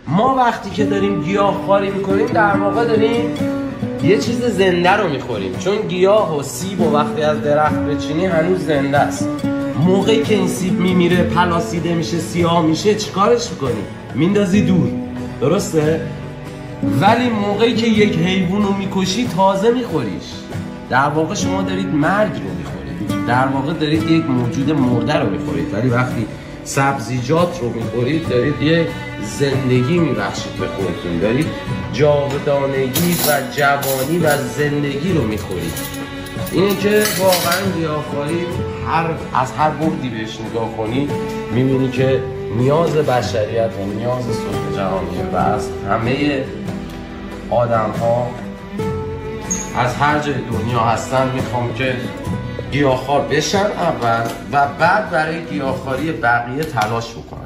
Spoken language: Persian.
ما وقتی که داریم گیاهخواری میکنیم در واقع داریم یه چیز زنده رو میخوریم، چون گیاه و سیب و وقتی از درخت بچینی هنوز زنده است. موقعی که این سیب میمیره، پلاسیده میشه، سیاه میشه، چیکارش میکنی؟ میندازی دور، درسته؟ ولی موقعی که یک حیوان رو میکشی تازه میخوریش. در واقع شما دارید مرگ رو میخورید، در واقع دارید یک موجود مرده رو میخورید. ولی وقتی سبزیجات رو میخورید دارید یک زندگی میبخشید به خودتون، دارید جاودانگی و جوانی و زندگی رو میخورید. اینه که واقعا گیاهخواری از هر بردی بهش نگاه کنی میبینی که نیاز بشریت و نیاز صلح جهانیه و از همه آدم ها از هر جای دنیا هستن میخوام که گیاهخوار بشن اول و بعد برای گیاهخواری بقیه تلاش بکنن.